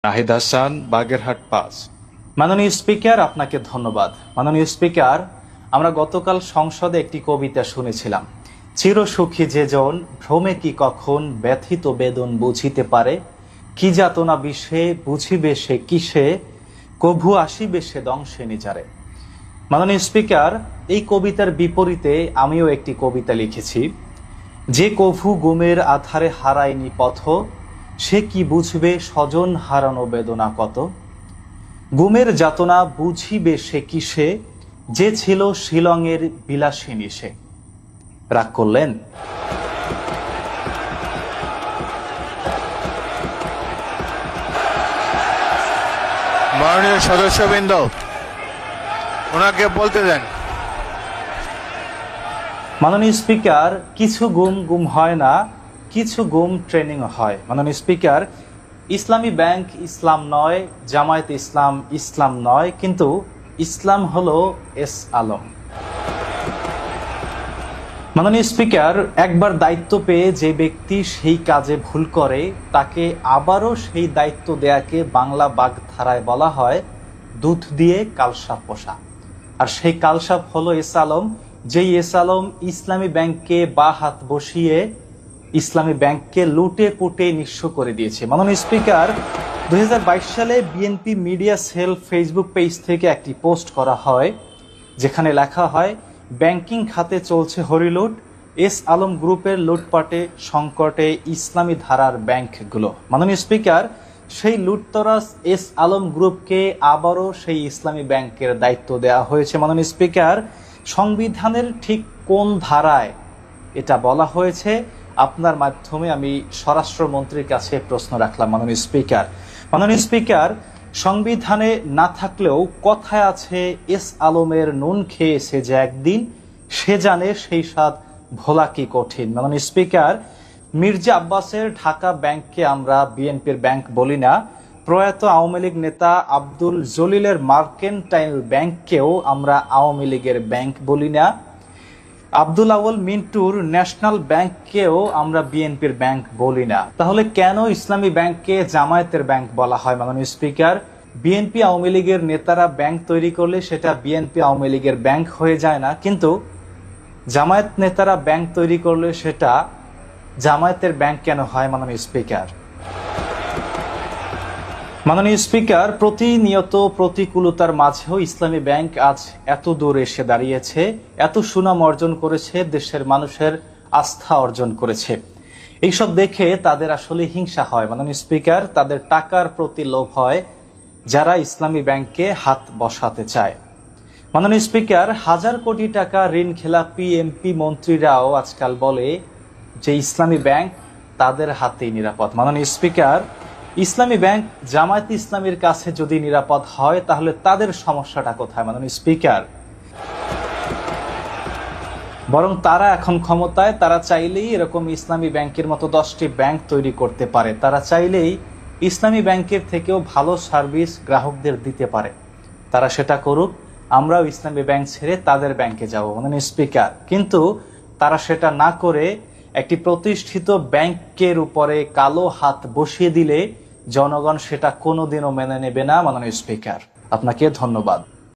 নাহিদ হাসান, বাগেরহাট ৫। মাননীয় স্পিকার, আপনাকে ধন্যবাদ। মাননীয় স্পিকার, আমরা গতকাল সংসদে একটি কবিতা শুনেছিলাম। চিরসুখী যে জন ভ্রমে কি কখন ব্যথিত বেদন বুঝিতে পারে, কি যাতনা বিষে বুঝিবে সে কিসে, কভু আসিবে সে দংশে নিজারে। মাননীয় স্পিকার, এই কবিতার বিপরীতে আমিও একটি কবিতা লিখেছি। যে কভু গুমের আধারে হারায়নি পথ, সে কি বুঝবে স্বজন হারানো বেদনা কত। গুমের যাতনা বুঝিবে সে কিসে, যে ছিল শিলংয়ের বিলাসিনী সে। রাগ করলেন? মাননীয় সদস্যবৃন্দ, ওনাকে বলতে দেন। মাননীয় স্পিকার, কিছু গুম হয় না, কিছু গুম ট্রেনিং হয়। মাননীয় স্পিকার, ইসলামী ব্যাংক ইসলাম নয়, জামায়াত ইসলাম ইসলাম নয়, কিন্তু ইসলাম হলো এস আলম। মাননীয় স্পিকার, একবার দায়িত্ব পেয়ে যে ব্যক্তি সেই কাজে ভুল করে, তাকে আবারও সেই দায়িত্ব দেয়াকে বাংলা বাগধারায় বলা হয় দুধ দিয়ে কালসাপ পোষা। আর সেই কালসাপ হলো এস আলম, যেই এস আলম ইসলামী ব্যাংককে বা হাত বসিয়ে ইসলামী ব্যাংককে লুটে পুটে নিঃস্ব করে দিয়েছে। মাননীয় স্পিকার, 2022 সালে BNP media cell Facebook page থেকে একটি পোস্ট করা হয়, যেখানে লেখা হয় ব্যাংকিং খাতে চলছে হরিলুট, এস আলম গ্রুপের লুটপাটে সংকটে ইসলামী ধারার ব্যাংকগুলো। মাননীয় স্পিকার, সেই লুটতরাজ এস আলম গ্রুপকে আবারও সেই ইসলামী ব্যাংকের দায়িত্ব দেওয়া হয়েছে। মাননীয় স্পিকার, সংবিধানের ঠিক কোন ধারায় এটা বলা হয়েছে? আপনার মাধ্যমে আমি স্বরাষ্ট্রমন্ত্রীর কাছে প্রশ্ন রাখলাম। মাননীয় স্পিকার, সংবিধানে না থাকলেও কথায় আছে এস আলমের নুন খেয়েছে যে একদিন, সে জানে সেই স্বাদ ভোলা কি কঠিন। মাননীয় স্পিকার, মির্জা আব্বাসের ঢাকা ব্যাংককে আমরা বিএনপির ব্যাংক বলি না, প্রয়াত আওয়ামী লীগ নেতা আব্দুল জলিলের মার্কেন্টাইল ব্যাংককেও আমরা আওয়ামী লীগের ব্যাংক বলি না, আব্দুল আউয়াল মিন্টুর ন্যাশনাল ব্যাংককেও আমরা বিএনপির ব্যাংক বলি না। তাহলে কেন ইসলামী ব্যাংককে জামায়াতের ব্যাংক বলা হয়? মাননীয় স্পিকার, বিএনপি আওয়ামী লীগের নেতারা ব্যাংক তৈরি করলে সেটা বিএনপি আওয়ামী লীগের ব্যাংক হয়ে যায় না, কিন্তু জামায়াত নেতারা ব্যাংক তৈরি করলে সেটা জামায়াতের ব্যাংক কেন হয়? মাননীয় স্পিকার, প্রতিনিয়ত প্রতিকূলতার মাঝেও ইসলামী ব্যাংক আজ এত দূর এসে দাঁড়িয়েছে, এত সুনাম অর্জন করেছে, দেশের মানুষের আস্থা অর্জন করেছে। এইসব দেখে তাদের আসলে হিংসা হয়। মাননীয় স্পিকার, তাদের টাকার প্রতি লোভ হয় যারা ইসলামী ব্যাংকে হাত বসাতে চায়। মাননীয় স্পিকার, হাজার কোটি টাকা ঋণ খেলাপি এমপি মন্ত্রীরাও আজকাল বলে যে ইসলামী ব্যাংক তাদের হাতেই নিরাপদ। মাননীয় স্পিকার, ইসলামী ব্যাংক জামায়াত ইসলামীর কাছে যদি নিরাপদ হয়, তাহলে তাদের সমস্যাটা কোথায়? মাননীয় স্পিকার, বরং তারা এখন ক্ষমতায়, তারা চাইলেই এরকম ইসলামী ব্যাংকের মতো 10টি ব্যাংক তৈরি করতে পারে। তারা চাইলেই ইসলামী ব্যাংকের থেকেও ভালো সার্ভিস গ্রাহকদের দিতে পারে। তারা সেটা করুক, আমরাও ইসলামী ব্যাংক ছেড়ে তাদের ব্যাংকে যাব। মাননীয় স্পিকার, কিন্তু তারা সেটা না করে একটি প্রতিষ্ঠিত ব্যাংকের উপরে কালো হাত বসিয়ে দিলে জনগণ সেটা কোনোদিনও মেনে নেবে না। মাননীয় স্পিকার, আপনাকে ধন্যবাদ।